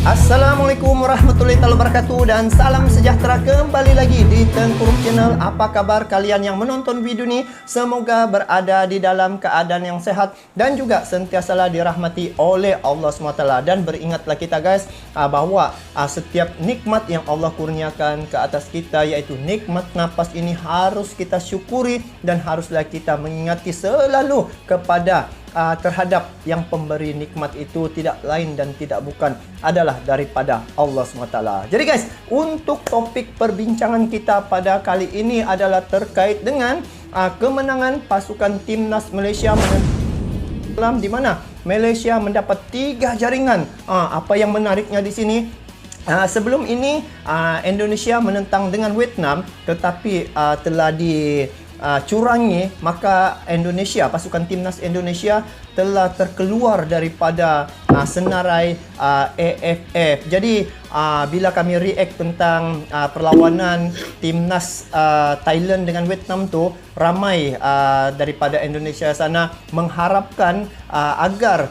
Assalamualaikum warahmatullahi wabarakatuh dan salam sejahtera kembali lagi di Tengkuruk Channel. Apa kabar kalian yang menonton video ini? Semoga berada di dalam keadaan yang sehat dan juga sentiasalah dirahmati oleh Allah SWT. Dan beringatlah kita guys bahawa setiap nikmat yang Allah kurniakan ke atas kita, yaitu nikmat napas ini, harus kita syukuri dan haruslah kita mengingati selalu kepada terhadap yang pemberi nikmat itu tidak lain dan tidak bukan adalah daripada Allah SWT. Jadi guys, untuk topik perbincangan kita pada kali ini adalah terkait dengan kemenangan pasukan timnas Malaysia di mana Malaysia mendapat 3 jaringan. Apa yang menariknya di sini? Sebelum ini Indonesia menentang dengan Vietnam, tetapi telah dicurangi, maka Indonesia, pasukan timnas Indonesia telah terkeluar daripada senarai AFF. Jadi bila kami react tentang perlawanan timnas Thailand dengan Vietnam tu, ramai daripada Indonesia sana mengharapkan agar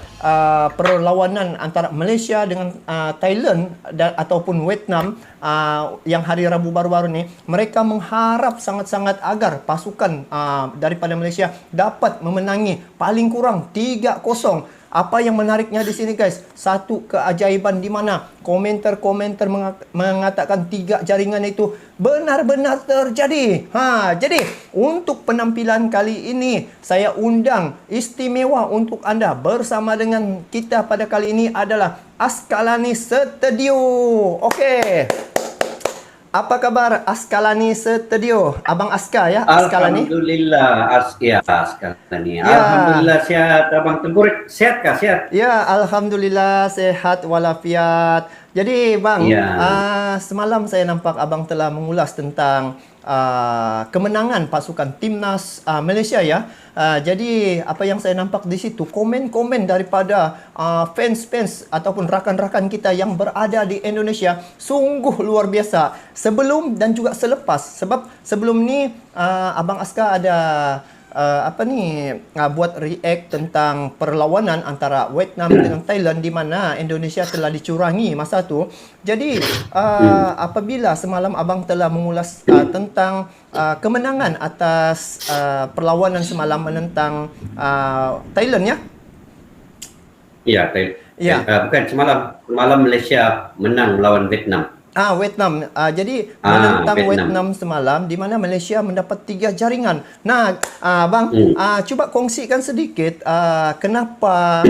perlawanan antara Malaysia dengan Thailand ataupun Vietnam yang hari Rabu baru-baru ni, mereka mengharap sangat-sangat agar pasukan daripada Malaysia dapat memenangi paling kurang 3-0. Apa yang menariknya di sini guys, satu keajaiban di mana komentar-komentar mengatakan 3 jaringan itu benar-benar terjadi. Jadi untuk penampilan kali ini saya undang istimewa untuk anda. Bersama dengan kita pada kali ini adalah Askalani Studio. Okey. Apa kabar Askalani Studio? Abang Aska ya, Askalani. Alhamdulillah, Askalani. Ya. Alhamdulillah sehat, Abang Tengkuruk. Sehat kah? Sehat? Ya, alhamdulillah sehat walafiat. Jadi bang, semalam saya nampak abang telah mengulas tentang kemenangan pasukan timnas Malaysia ya. Jadi apa yang saya nampak di situ, komen-komen daripada fans-fans ataupun rakan-rakan kita yang berada di Indonesia sungguh luar biasa. Sebelum dan juga selepas. Sebab sebelum ni Abang Aska ada buat react tentang perlawanan antara Vietnam dengan Thailand di mana Indonesia telah dicurangi masa tu. Jadi apabila semalam abang telah mengulas tentang kemenangan atas perlawanan semalam menentang Thailand ya? Ya, bukan semalam Malaysia menang melawan Vietnam. Vietnam. Jadi menentang Vietnam semalam di mana Malaysia mendapat 3 jaringan. Nah, bang, cuba kongsikan sedikit kenapa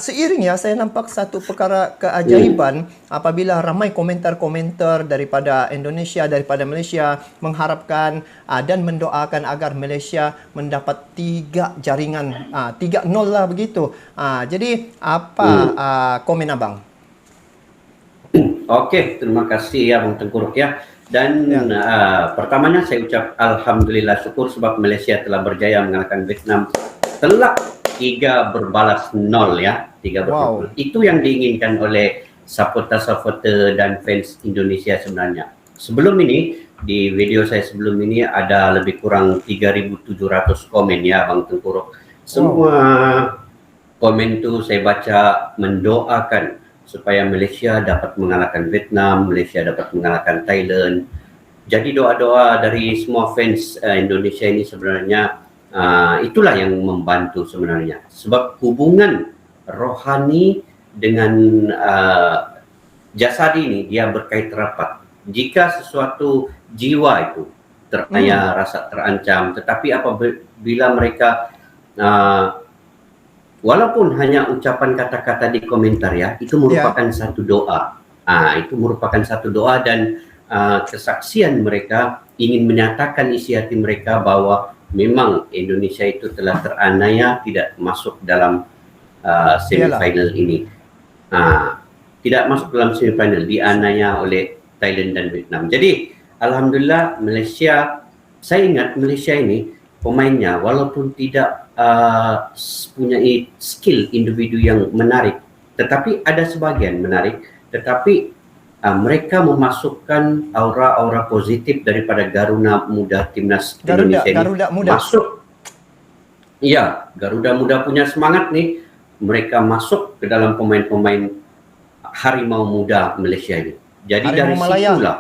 seiring ya saya nampak satu perkara keajaiban apabila ramai komentar-komentar daripada Indonesia, daripada Malaysia mengharapkan dan mendoakan agar Malaysia mendapat 3 jaringan, 3-0 lah begitu. Jadi apa komen abang? Okey, terima kasih ya Bang Tengkuruk ya. Dan pertamanya saya ucap alhamdulillah syukur sebab Malaysia telah berjaya mengalahkan Vietnam telak 3 berbalas 0 ya. 3 berbalas. Itu yang diinginkan oleh supporter-supporter dan fans Indonesia sebenarnya. Sebelum ini, di video saya sebelum ini ada lebih kurang 3.700 komen ya Bang Tengkuruk. Semua komen itu saya baca mendoakan supaya Malaysia dapat mengalahkan Vietnam, Malaysia dapat mengalahkan Thailand. Jadi doa-doa dari semua fans Indonesia ini sebenarnya itulah yang membantu sebenarnya. Sebab hubungan rohani dengan jasadi ini dia berkait rapat. Jika sesuatu jiwa itu rasa terancam, tetapi apabila mereka walaupun hanya ucapan kata-kata di komentar ya, itu merupakan satu doa. Itu merupakan satu doa dan kesaksian mereka ingin menyatakan isi hati mereka bahwa memang Indonesia itu telah teraniaya tidak masuk dalam semifinal ini. Tidak masuk dalam semifinal, dianiaya oleh Thailand dan Vietnam. Jadi alhamdulillah Malaysia, saya ingat Malaysia ini pemainnya walaupun tidak punya skill individu yang menarik, tetapi ada sebagian menarik, tetapi mereka memasukkan aura-aura positif daripada Garuda Muda Timnas Indonesia ini. Garuda Muda masuk. Iya, Garuda Muda punya semangat nih. Mereka masuk ke dalam pemain-pemain harimau muda Malaysia ini. Jadi Harimau dari Malaya. situlah,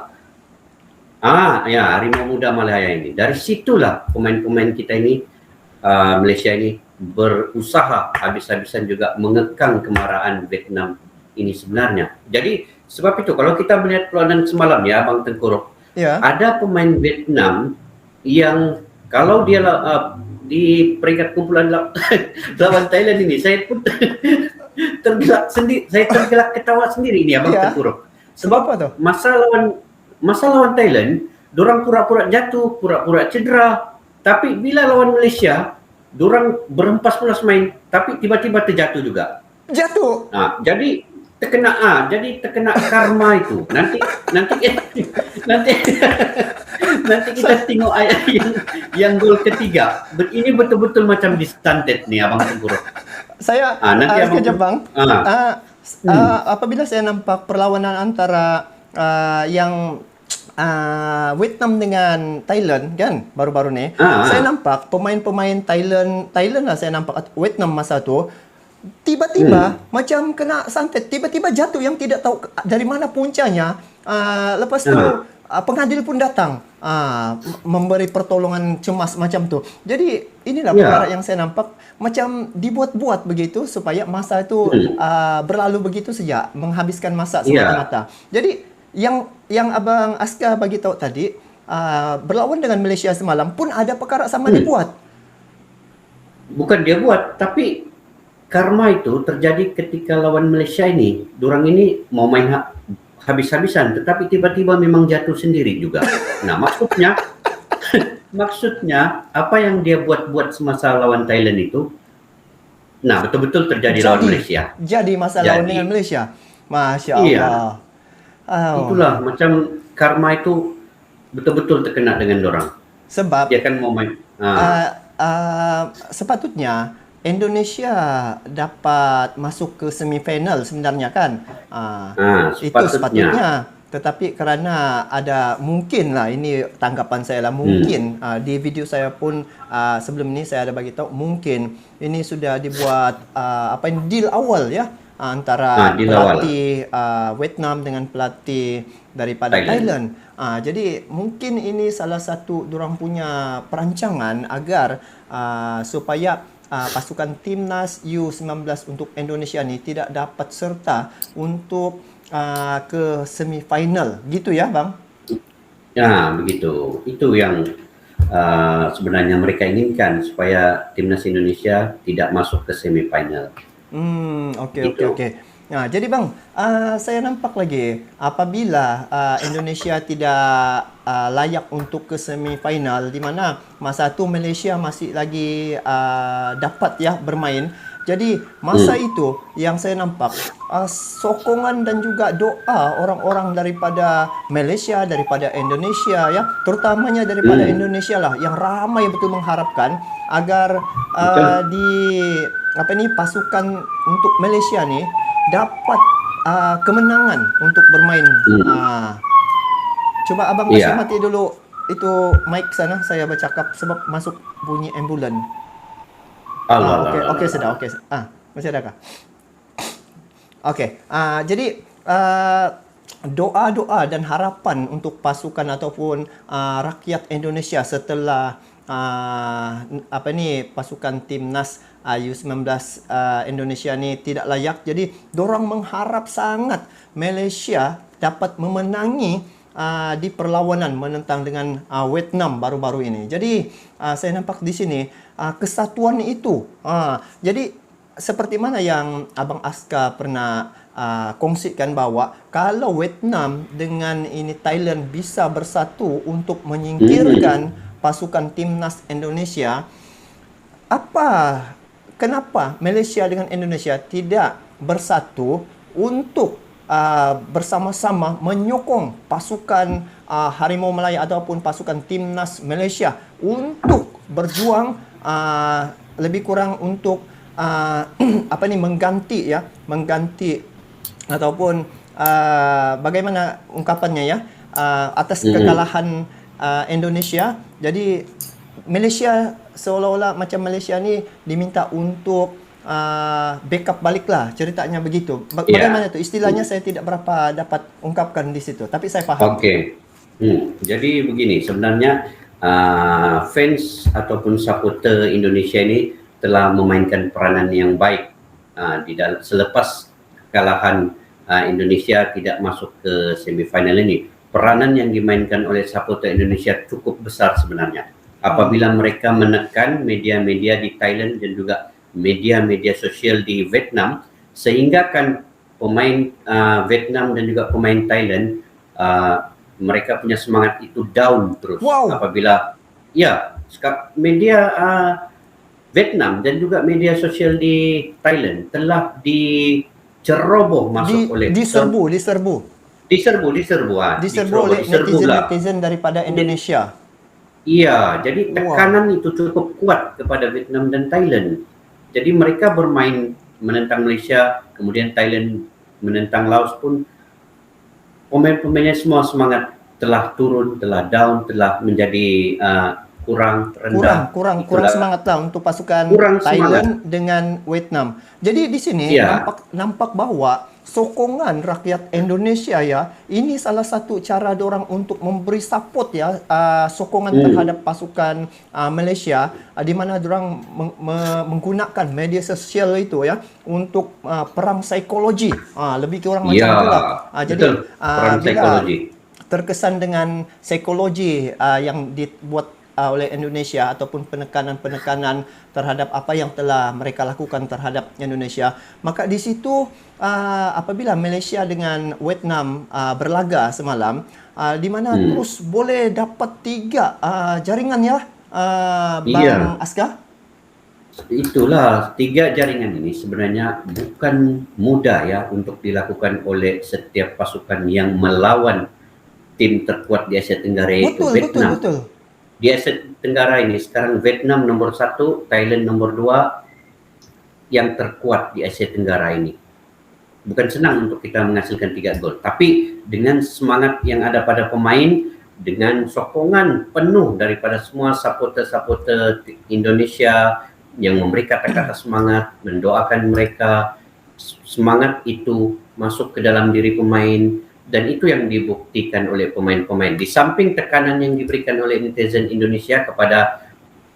harimau muda Malaya ini. Dari situlah pemain-pemain kita ini, Malaysia ini berusaha habis-habisan juga mengekang kemarahan Vietnam ini sebenarnya. Jadi sebab itu kalau kita melihat perlawanan semalam ya, Abang Tengku, Ya. ada pemain Vietnam yang kalau dia di peringkat kumpulan lawan Thailand ini, saya pun tergelak sendiri, saya tergelak ketawa sendiri ini, Abang Ya. Tengku. Sebab apa tuh? Masa lawan Thailand, dorang pura-pura jatuh, pura-pura cedera. Tapi bila lawan Malaysia, dorang berempas pulas main, tapi tiba-tiba terjatuh juga. Jatuh. Jadi terkena karma itu. Nanti nanti kita tengok ayat yang gol ketiga. Ini betul-betul macam distunted nih, Abang Tengku. Saya Nanti Abang sekejap Bang. Apabila saya nampak perlawanan antara yang Vietnam dengan Thailand kan baru-baru ni, saya nampak pemain-pemain Thailand lah, saya nampak Vietnam masa tu tiba-tiba macam kena santet, tiba-tiba jatuh yang tidak tahu dari mana puncanya. Lepas tu pengadil pun datang memberi pertolongan cemas macam tu. Jadi inilah perkara yang saya nampak macam dibuat-buat begitu supaya masa itu berlalu begitu saja, menghabiskan masa semata-mata. Jadi yang Abang Askar bagi tahu tadi, berlawan dengan Malaysia semalam pun ada perkara sama dibuat. Bukan dia buat, tapi karma itu terjadi ketika lawan Malaysia ini. Dorang ini mau main habis-habisan, tetapi tiba-tiba memang jatuh sendiri juga. Nah, maksudnya apa yang dia buat semasa lawan Thailand itu, nah betul-betul terjadi lawan Malaysia. Jadi lawan dengan Malaysia. Masya Allah. Itulah macam karma itu betul-betul terkena dengan dorang. Sebab dia kan mau main. Sepatutnya Indonesia dapat masuk ke semifinal sebenarnya kan. Itu sepatutnya. Tetapi kerana ada mungkin lah, ini tanggapan saya lah, mungkin di video saya pun sebelum ini saya ada bagi tahu, mungkin ini sudah dibuat deal awal ya antara pelatih Vietnam dengan pelatih daripada Thailand. Jadi mungkin ini salah satu dorang punya perancangan agar supaya pasukan timnas U19 untuk Indonesia ni tidak dapat serta untuk ke semifinal, gitu ya Bang? Ya begitu. Itu yang sebenarnya mereka inginkan, supaya timnas Indonesia tidak masuk ke semifinal. Okey. Nah, jadi Bang, saya nampak lagi apabila Indonesia tidak layak untuk ke semifinal, di mana masa tu Malaysia masih lagi dapat ya bermain. Jadi masa itu yang saya nampak sokongan dan juga doa orang-orang daripada Malaysia, daripada Indonesia ya, terutamanya daripada Indonesia lah, yang ramai betul mengharapkan agar pasukan untuk Malaysia ni dapat kemenangan untuk bermain. Coba Abang kasih mati dulu itu mic sana, saya bercakap sebab masuk bunyi ambulan. Okey, sudah. Okey. Masih ada kah? Okey. Jadi doa-doa dan harapan untuk pasukan ataupun rakyat Indonesia setelah pasukan timnas U19 Indonesia ni tidak layak. Jadi dorang mengharap sangat Malaysia dapat memenangi di perlawanan menentang dengan Vietnam baru-baru ini. Jadi saya nampak di sini kesatuan itu. Jadi seperti mana yang Abang Askar pernah kongsikan bahwa kalau Vietnam dengan ini Thailand bisa bersatu untuk menyingkirkan pasukan timnas Indonesia, kenapa Malaysia dengan Indonesia tidak bersatu untuk bersama-sama menyokong pasukan Harimau Malaya ataupun pasukan timnas Malaysia untuk berjuang lebih kurang untuk mengganti ataupun bagaimana ungkapannya ya, atas kekalahan Indonesia. Jadi Malaysia seolah-olah macam Malaysia ni diminta untuk backup balik lah, ceritanya begitu. Ya. Bagaimana tuh istilahnya, saya tidak berapa dapat ungkapkan di situ, tapi saya paham. Oke. Jadi begini, sebenarnya fans ataupun supporter Indonesia ini telah memainkan peranan yang baik di dalam selepas kekalahan Indonesia tidak masuk ke semifinal ini. Peranan yang dimainkan oleh supporter Indonesia cukup besar sebenarnya. Apabila mereka menekan media-media di Thailand dan juga media-media sosial di Vietnam, sehingga kan pemain Vietnam dan juga pemain Thailand mereka punya semangat itu down terus. Wow. Apabila media Vietnam dan juga media sosial di Thailand telah diceroboh masuk oleh diserbu oleh netizen daripada Indonesia. Iya, jadi tekanan itu cukup kuat kepada Vietnam dan Thailand. Jadi mereka bermain menentang Malaysia, kemudian Thailand menentang Laos pun pemain-pemainnya semua semangat telah turun, telah down, telah menjadi kurang rendah. Kurang semangat lah untuk pasukan Thailand dengan Vietnam. Jadi di sini nampak bahwa sokongan rakyat Indonesia ya, ini salah satu cara dorang untuk memberi support ya, sokongan terhadap pasukan Malaysia, di mana dorang menggunakan media sosial itu ya untuk perang psikologi, lebih kurang macam itulah. Jadi perang psikologi terkesan dengan psikologi yang dibuat oleh Indonesia ataupun penekanan-penekanan terhadap apa yang telah mereka lakukan terhadap Indonesia. Maka di situ apabila Malaysia dengan Vietnam berlaga semalam, di mana terus boleh dapat 3 jaringan ya, Bang Aska? Itulah 3 jaringan ini sebenarnya bukan mudah ya untuk dilakukan oleh setiap pasukan yang melawan tim terkuat di Asia Tenggara yaitu Vietnam. Betul. Di Asia Tenggara ini sekarang Vietnam nomor 1, Thailand nomor 2 yang terkuat di Asia Tenggara ini. Bukan senang untuk kita menghasilkan 3 gol, tapi dengan semangat yang ada pada pemain, dengan sokongan penuh daripada semua supporter-supporter Indonesia yang memberi kata-kata semangat, mendoakan mereka, semangat itu masuk ke dalam diri pemain. Dan itu yang dibuktikan oleh pemain-pemain. Di samping tekanan yang diberikan oleh netizen Indonesia kepada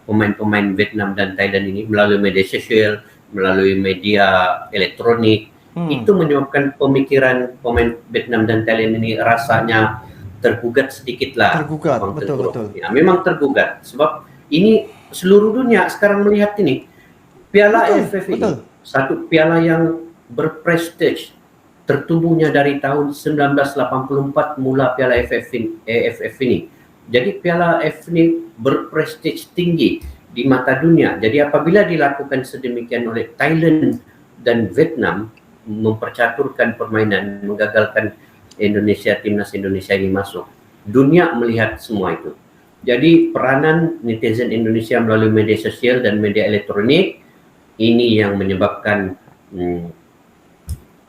pemain-pemain Vietnam dan Thailand ini melalui media sosial, melalui media elektronik, itu menyebabkan pemikiran pemain Vietnam dan Thailand ini rasanya tergugat sedikit lah. Tergugat, betul. Ya, memang tergugat. Sebab ini seluruh dunia sekarang melihat ini. Piala AFF ini, satu piala yang berprestij, tertumbuhnya dari tahun 1984 mula Piala AFF ini. Jadi Piala AFF ini berprestij tinggi di mata dunia. Jadi apabila dilakukan sedemikian oleh Thailand dan Vietnam, mempercaturkan permainan, menggagalkan timnas Indonesia ini masuk, dunia melihat semua itu. Jadi peranan netizen Indonesia melalui media sosial dan media elektronik ini yang menyebabkan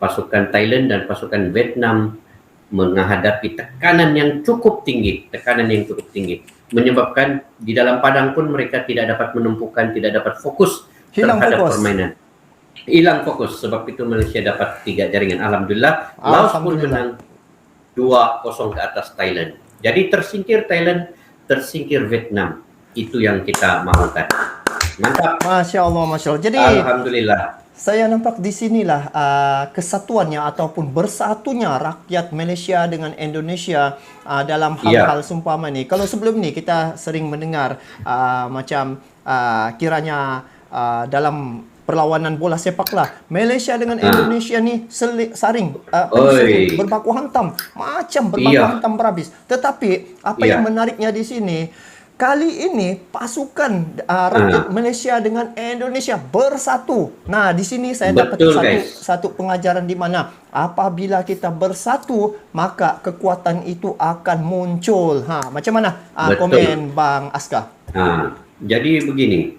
pasukan Thailand dan pasukan Vietnam menghadapi tekanan yang cukup tinggi, menyebabkan di dalam padang pun mereka tidak dapat menumpukan, tidak dapat fokus terhadap permainan. Hilang fokus, sebab itu Malaysia dapat 3 jaringan. Alhamdulillah, Laos pun menang 2-0 ke atas Thailand. Jadi tersingkir Thailand, tersingkir Vietnam. Itu yang kita mahukan. Mantap. Masya Allah. Jadi alhamdulillah. Saya nampak di sinilah kesatuannya ataupun bersatunya rakyat Malaysia dengan Indonesia dalam hal-hal seumpama ini. Kalau sebelum ini kita sering mendengar kiranya dalam perlawanan bola sepak lah, Malaysia dengan Indonesia ni saring berbaku hantam, hantam berhabis. Tetapi apa yang menariknya di sini, kali ini pasukan rakyat Malaysia dengan Indonesia bersatu. Nah, di sini saya dapat satu pengajaran di mana apabila kita bersatu, maka kekuatan itu akan muncul. Macam mana komen Bang Aska? Jadi begini,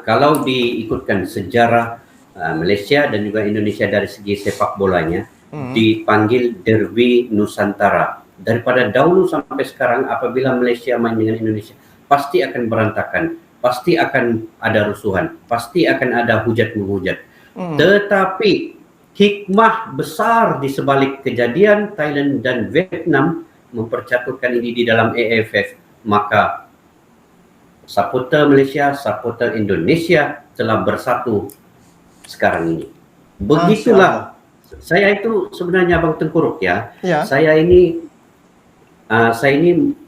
kalau diikutkan sejarah Malaysia dan juga Indonesia dari segi sepak bolanya, dipanggil Derby Nusantara. Daripada dahulu sampai sekarang apabila Malaysia main dengan Indonesia pasti akan berantakan. pasti akan ada rusuhan, pasti akan ada hujat-menghujat. Tetapi hikmah besar di sebalik kejadian Thailand dan Vietnam mempercatukan ini di dalam AFF, maka supporter Malaysia, supporter Indonesia telah bersatu sekarang ini. Begitulah. Saya itu sebenarnya Bang Tengku Ruqyah, saya ini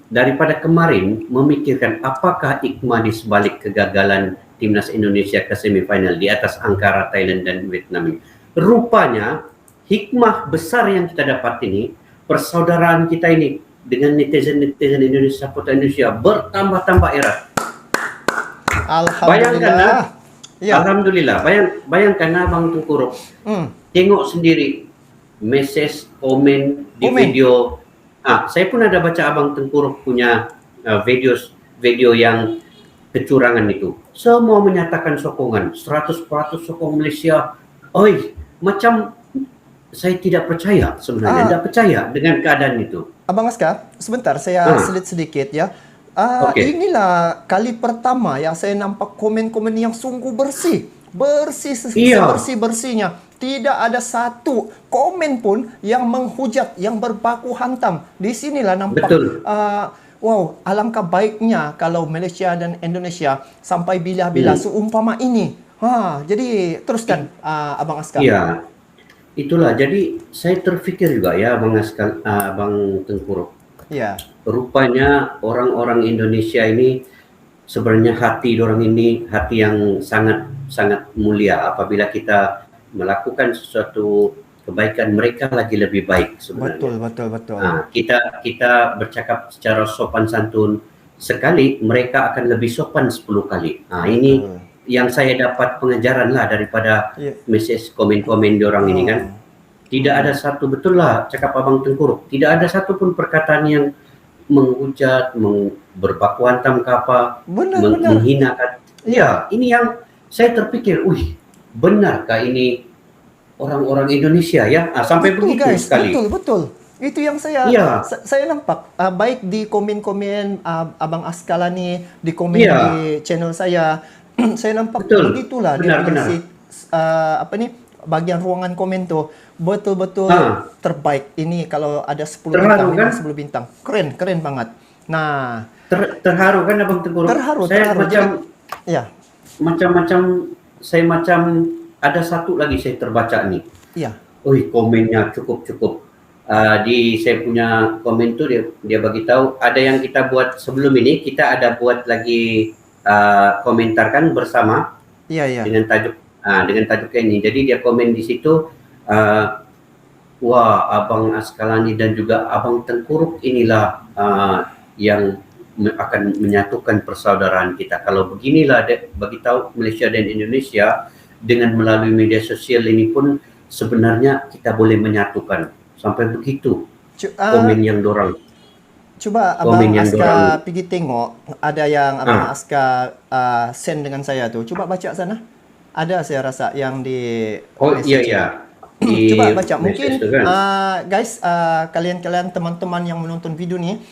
daripada kemarin memikirkan apakah hikmah di sebalik kegagalan timnas Indonesia ke semifinal di atas angkara Thailand dan Vietnam ini. Rupanya hikmah besar yang kita dapat ini, persaudaraan kita ini dengan netizen-netizen Indonesia, supporter Indonesia bertambah-tambah erat. Alhamdulillah. Alhamdulillah. Bayangkan Abang Tengku Ruqyah, tengok sendiri message, komen di video. Saya pun ada baca Abang Tengku Ruqyah punya video yang kecurangan itu. Semua menyatakan sokongan, 100% sokong Malaysia. Oi, macam saya tidak percaya sebenarnya, tidak percaya dengan keadaan itu. Abang Askar, sebentar saya selit sedikit ya. Inilah kali pertama yang saya nampak komen-komen yang sungguh bersih. Sebersih-bersihnya. Tidak ada satu komen pun yang menghujat, yang berbaku hantam. Di sinilah nampak. Wow, alangkah baiknya kalau Malaysia dan Indonesia sampai bila-bila seumpama ini. Jadi teruskan Abang Askar. Iya. Itulah, jadi saya terfikir juga ya Abang Askar, Abang Tengku Ruqyah. Ya. Rupanya orang-orang Indonesia ini sebenarnya hati orang ini hati yang sangat mulia. Apabila kita melakukan sesuatu kebaikan, mereka lagi lebih baik sebenarnya. Betul. Kita bercakap secara sopan santun sekali, mereka akan lebih sopan 10 kali. Ini yang saya dapat pengajaran lah daripada message komen-komen di orang ini kan. Tidak ada satu, betul lah cakap Abang Tengku Ruqyah, tidak ada satu pun perkataan yang menghujat, berbaku hantam ke apa, menghinakan. Ya, ini yang saya terpikir, benarkah ini orang-orang Indonesia ya? Sampai begitu guys, sekali. Betul. Itu yang saya nampak baik di komen-komen Abang Askala nih, di komen di channel saya. Saya nampak begitulah benar. Bagian ruangan komen tuh betul-betul terbaik. Ini kalau ada 10 terharu, bintang, kan? 10 bintang. Keren banget. Nah, terharu kan Abang Tengku Ruqyah? Saya macam saya macam ada satu lagi saya terbaca nih. Iya. Komennya cukup. Di saya punya komen tuh dia bagi tahu ada yang kita buat sebelum ini, kita ada buat lagi komentarkan bersama. Iya. Dengan tajuk ini. Jadi dia komen di situ, wah Abang Askalani dan juga Abang Tengku Ruqyah inilah yang akan menyatukan persaudaraan kita. Kalau beginilah bagi tahu Malaysia dan Indonesia dengan melalui media sosial ini pun sebenarnya kita boleh menyatukan. Sampai begitu komen yang dorang. Coba Abang Aska pergi tengok, ada yang Abang Aska send dengan saya tuh. Coba baca sana. Ada saya rasa yang di iya. Coba baca. Mungkin guys, kalian teman-teman yang menonton video ni,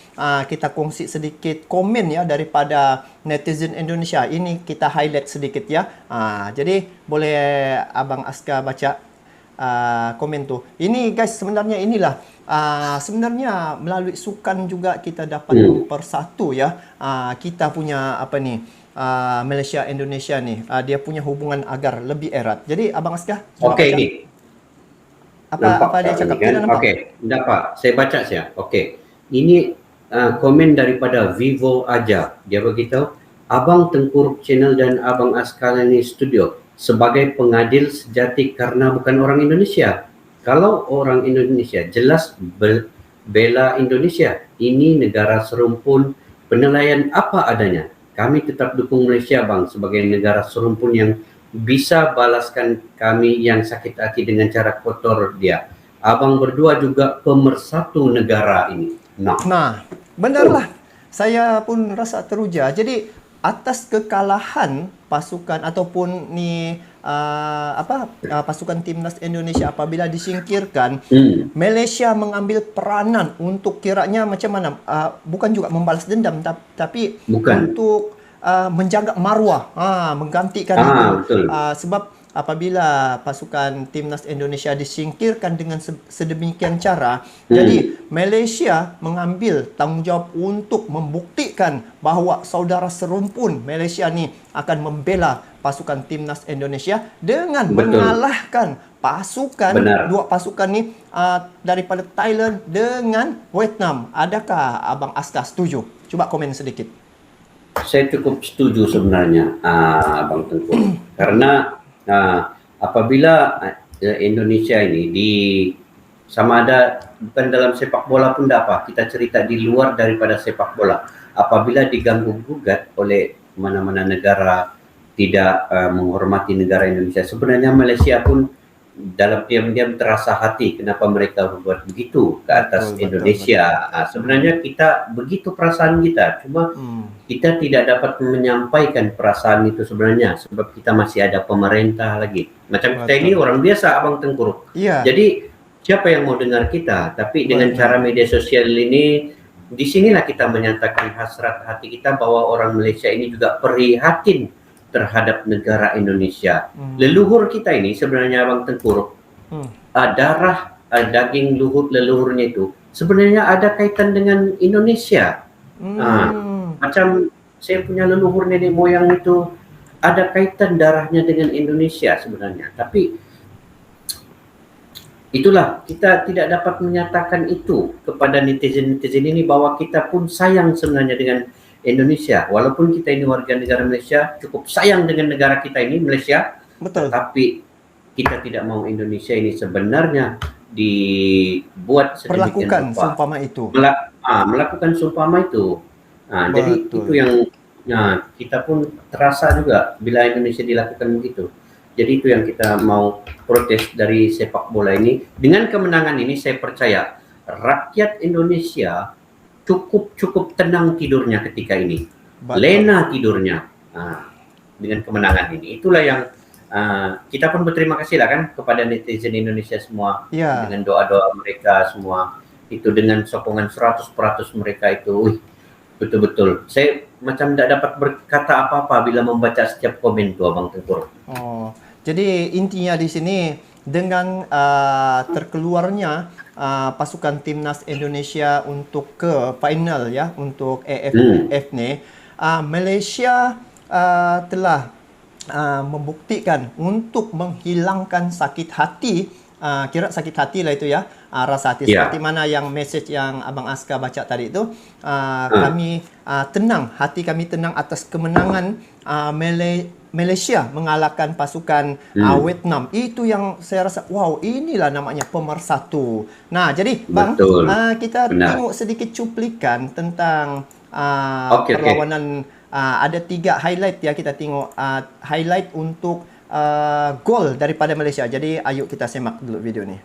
kita kongsi sedikit komen ya daripada netizen Indonesia. Ini kita highlight sedikit ya. Jadi boleh Abang Aska baca komen tu. Ini guys, sebenarnya inilah sebenarnya melalui sukan juga kita dapat mempersatu ya. Kita punya Malaysia Indonesia ni, dia punya hubungan agar lebih erat. Jadi Abang Aska, ini apa dia cakap kan? Nampak. Saya baca saja. Ini komen daripada Vivo Aja. Dia beritahu, Abang Tengku Ruqyah Channel dan Abang Askalani Studio sebagai pengadil sejati karena bukan orang Indonesia. Kalau orang Indonesia jelas bela Indonesia. Ini negara serumpun, penilaian apa adanya. Kami tetap dukung Malaysia bang sebagai negara serumpun yang bisa balaskan kami yang sakit hati dengan cara kotor dia. Abang berdua juga pemersatu negara ini. Nah, benarlah. Saya pun rasa teruja. Jadi atas kekalahan pasukan ataupun pasukan timnas Indonesia apabila disingkirkan, Malaysia mengambil peranan untuk kiranya macam mana, bukan juga membalas dendam, tapi untuk menjaga maruah, menggantikan itu. Betul. Sebab apabila pasukan timnas Indonesia disingkirkan dengan sedemikian cara, jadi Malaysia mengambil tanggungjawab untuk membuktikan bahawa saudara serumpun Malaysia ni akan membela pasukan timnas Indonesia dengan mengalahkan pasukan dua pasukan ni daripada Thailand dengan Vietnam. Adakah Abang Askar setuju? Cuba komen sedikit. Saya cukup setuju sebenarnya, Bang Tengku. Karena apabila Indonesia ini sama ada bukan dalam sepak bola pun tidak apa, kita cerita di luar daripada sepak bola. Apabila diganggu gugat oleh mana-mana negara tidak menghormati negara Indonesia, sebenarnya Malaysia pun dalam diam-diam terasa hati kenapa mereka berbuat begitu ke atas Indonesia. Sebenarnya kita begitu perasaan kita, cuma kita tidak dapat menyampaikan perasaan itu sebenarnya sebab kita masih ada pemerintah lagi. Macam kita ini orang biasa, Abang Tengku. Jadi siapa yang mau dengar kita? Tapi dengan cara media sosial ini, disinilah kita menyatakan hasrat hati kita bahwa orang Malaysia ini juga prihatin terhadap negara Indonesia. Leluhur kita ini sebenarnya, Abang Tengku, darah daging leluhurnya itu sebenarnya ada kaitan dengan Indonesia. Macam saya punya leluhur nenek moyang itu ada kaitan darahnya dengan Indonesia sebenarnya. Tapi itulah, kita tidak dapat menyatakan itu kepada netizen-netizen ini bahwa kita pun sayang sebenarnya dengan Indonesia. Walaupun kita ini warga negara Malaysia, cukup sayang dengan negara kita ini, Malaysia. Betul. Tapi kita tidak mau Indonesia ini sebenarnya dibuat sedemikian rupa. Seumpama itu. Melakukan seumpama itu. Jadi itu yang kita pun terasa juga bila Indonesia dilakukan begitu. Jadi itu yang kita mau protes dari sepak bola ini. Dengan kemenangan ini saya percaya rakyat Indonesia cukup tenang tidurnya ketika ini. Lena tidurnya dengan kemenangan ini. Itulah yang kita pun berterima kasih lah kan kepada netizen Indonesia semua. Dengan doa-doa mereka semua. Itu dengan sokongan 100% mereka itu. Betul-betul. Saya macam tidak dapat berkata apa-apa bila membaca setiap komen itu, Abang Tengku. Jadi intinya di sini dengan terkeluarnya pasukan timnas Indonesia untuk ke final ya, untuk AFF ni, Malaysia telah membuktikan untuk menghilangkan sakit hati, kira sakit hati lah itu ya, rasa hati seperti mana yang message yang Abang Askar baca tadi itu. Kami tenang, hati kami tenang atas kemenangan Malaysia mengalahkan pasukan Vietnam. Itu yang saya rasa, wow, inilah namanya pemersatu. Nah, jadi Bang, kita tengok sedikit cuplikan tentang perlawanan. Ada 3 highlight ya, kita tengok highlight untuk gol daripada Malaysia. Jadi ayo kita semak dulu video ni.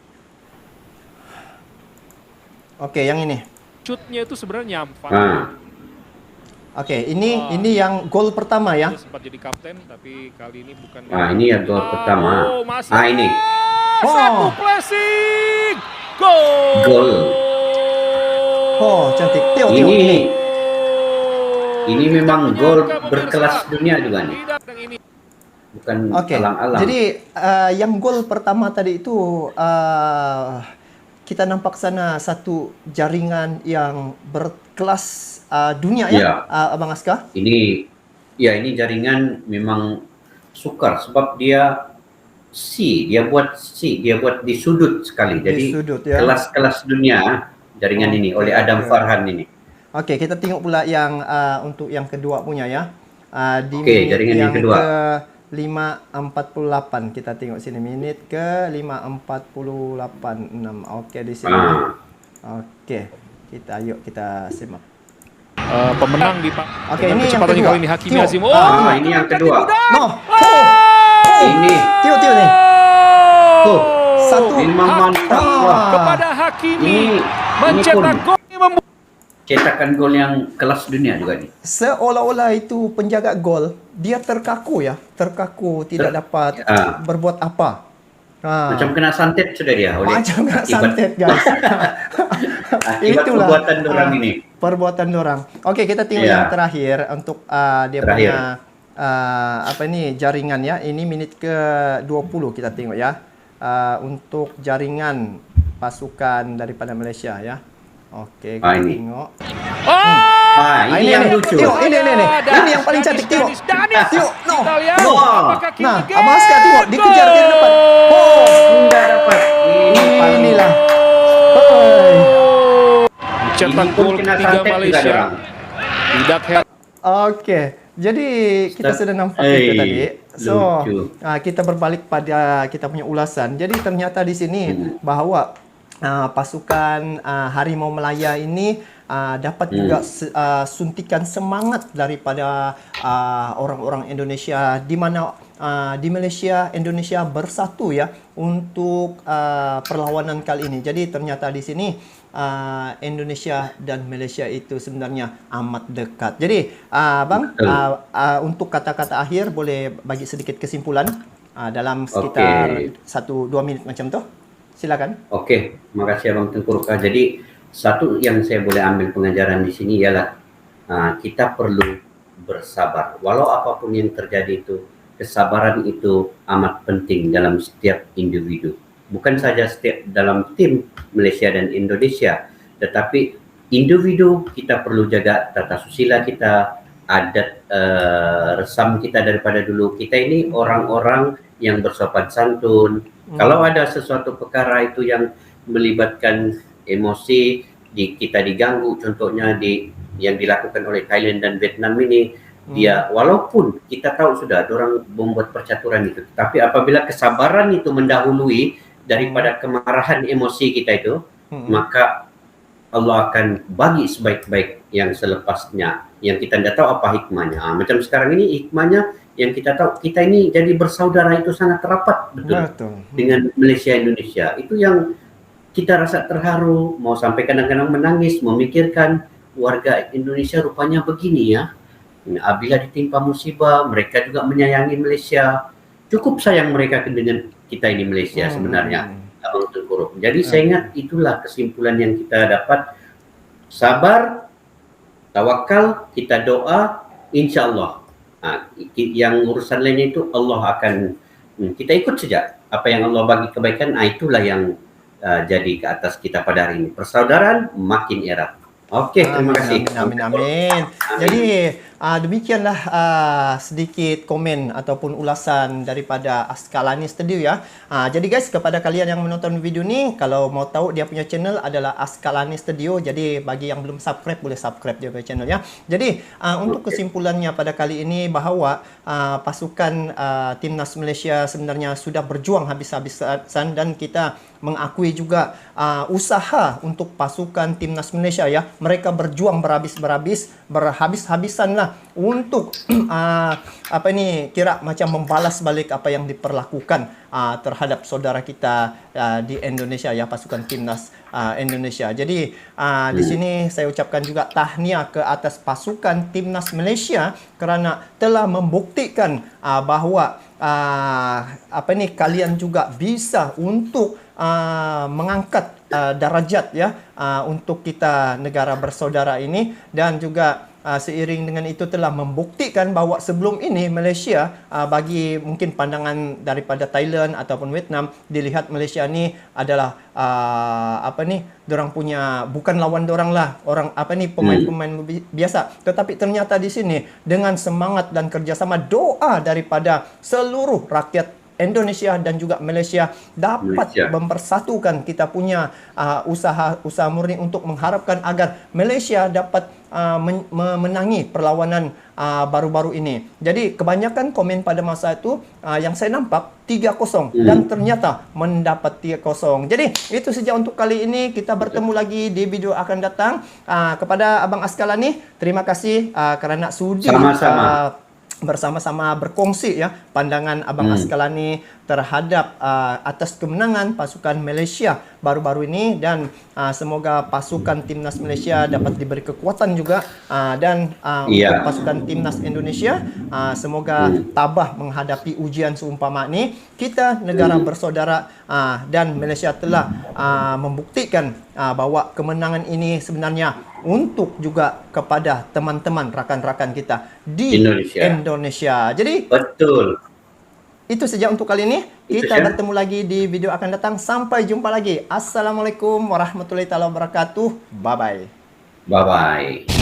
Okey, yang ini. Shootnya itu sebenarnya nyampang. Okey, ini yang gol pertama ya. Dia sempat jadi kapten, tapi kali ini bukan. Ini ya gol pertama. Ini. Satu pressing. Gol. Cantik. Tengok ini memang gol berkelas dunia juga nih. Bukan alang-alang. Jadi yang gol pertama tadi itu kita nampak sana satu jaringan yang berkelas dunia ya, Abang Askar. Ini jaringan memang sukar sebab dia buat di sudut sekali. Jadi kelas-kelas dunia jaringan ini oleh Adam Farhan ini. Okey, kita tengok pula yang untuk yang kedua punya ya. Jaringan yang kedua. Ke 5.48 kita tengok sini, minit ke 5.48.6. Okey, di sini. Okey. Kita simak. Pemenang di Okey, ini yang kecepatan kedua. kali ini Hakimi Azim. Ini yang kedua. Ini. Tengok ni. Satu mantap kepada Hakimi mencetak gol. Cetakan gol yang kelas dunia juga nih. Seolah-olah itu penjaga gol, dia terkaku tidak dapat berbuat apa. Macam kena santet sudah dia oleh macam kena santet guys. Akibat perbuatan dorang ini. Perbuatan dorang. Oke, kita tengok Iya. yang terakhir untuk dia Terakhir. punya apa ini jaringan ya. Ini menit ke 20 kita tengok ya. Untuk jaringan pasukan daripada Malaysia ya. Oke, kita Ini. tengok. Ini yang lucu. Tengok, ini. Ini yang paling cantik, tengok. Tengok, no. Kita lihat Wow. apakah kini Nah, game? Abang Askar tengok, dikejar ke depan. Oh, Enggak dapat. inilah. Cetak Ini pun gol kena ketiga santet juga Malaysia. dorang. Tidak heran. Oke, jadi kita Ustaz, sudah nampak itu tadi. So, lucu. kita berbalik pada kita punya ulasan. Jadi ternyata di sini bahwa pasukan Harimau Melaya ini dapat juga suntikan semangat daripada orang-orang Indonesia di mana di Malaysia Indonesia bersatu ya untuk perlawanan kali ini. Jadi ternyata di sini Indonesia dan Malaysia itu sebenarnya amat dekat. Jadi Bang, untuk kata-kata akhir boleh bagi sedikit kesimpulan dalam sekitar 1-2 minit macam tu. Silakan. Oke, makasih Abang Tengku Ruka. Jadi satu yang saya boleh ambil pengajaran di sini ialah kita perlu bersabar. Walau apapun yang terjadi itu, kesabaran itu amat penting dalam setiap individu. Bukan saja setiap dalam tim Malaysia dan Indonesia, tetapi individu kita perlu jaga tata susila kita, adat resam kita daripada dulu. Kita ini orang-orang yang bersopan santun. Kalau ada sesuatu perkara itu yang melibatkan emosi, kita diganggu, contohnya yang dilakukan oleh Thailand dan Vietnam ini, dia walaupun kita tahu sudah orang membuat percaturan itu, tapi apabila kesabaran itu mendahului daripada kemarahan emosi kita itu, maka Allah akan bagi sebaik-baik yang selepasnya, yang kita tidak tahu apa hikmahnya. Macam sekarang ini hikmahnya yang kita tahu, kita ini jadi bersaudara itu sangat rapat betul. Dengan Malaysia Indonesia. Itu yang kita rasa terharu, mau sampai kadang-kadang menangis, memikirkan warga Indonesia rupanya begini ya. Apabila ditimpa musibah, mereka juga menyayangi Malaysia. Cukup sayang mereka dengan kita ini Malaysia sebenarnya. Abang Tengku. Jadi saya ingat itulah kesimpulan yang kita dapat. Sabar, tawakal, kita doa, insya Allah. Yang urusan lainnya itu Allah akan, kita ikut saja apa yang Allah bagi kebaikan. Itulah yang jadi ke atas kita pada hari ini. Persaudaraan makin erat. Oke, terima kasih. Amin. Jadi demikianlah sedikit komen ataupun ulasan daripada Askalani Studio ya. Jadi guys, kepada kalian yang menonton video ni, kalau mau tahu dia punya channel adalah Askalani Studio. Jadi bagi yang belum subscribe, boleh subscribe dia punya channel ya. Jadi untuk kesimpulannya pada kali ini bahawa pasukan timnas Malaysia sebenarnya sudah berjuang habis-habisan dan kita mengakui juga usaha untuk pasukan timnas Malaysia ya. Mereka berjuang berhabis-habisan lah untuk kira macam membalas balik apa yang diperlakukan terhadap saudara kita di Indonesia ya, pasukan timnas Indonesia. Jadi di sini saya ucapkan juga tahniah ke atas pasukan timnas Malaysia kerana telah membuktikan bahawa kalian juga bisa untuk mengangkat darajat ya untuk kita negara bersaudara ini, dan juga seiring dengan itu telah membuktikan bahawa sebelum ini Malaysia bagi mungkin pandangan daripada Thailand ataupun Vietnam, dilihat Malaysia ni adalah dorang punya bukan lawan dorang lah, orang pemain-pemain biasa, tetapi ternyata di sini dengan semangat dan kerjasama doa daripada seluruh rakyat Indonesia dan juga Malaysia dapat mempersatukan kita punya usaha murni untuk mengharapkan agar Malaysia dapat memenangi perlawanan baru-baru ini. Jadi kebanyakan komen pada masa itu yang saya nampak 3-0 dan ternyata mendapat 3-0. Jadi itu saja untuk kali ini. Kita bertemu lagi di video akan datang. Kepada Abang Askalani, terima kasih kerana sudi bersama-sama berkongsi ya pandangan Abang Askalani terhadap atas kemenangan pasukan Malaysia baru-baru ini, dan semoga pasukan timnas Malaysia dapat diberi kekuatan juga, dan untuk pasukan timnas Indonesia semoga tabah menghadapi ujian seumpama ini. Kita negara bersaudara, dan Malaysia telah membuktikan bahwa kemenangan ini sebenarnya untuk juga kepada teman-teman rakan-rakan kita di Indonesia. Jadi betul. Itu saja untuk kali ini. Kita bertemu lagi di video akan datang. Sampai jumpa lagi. Assalamualaikum warahmatullahi wabarakatuh. Bye bye. Bye bye.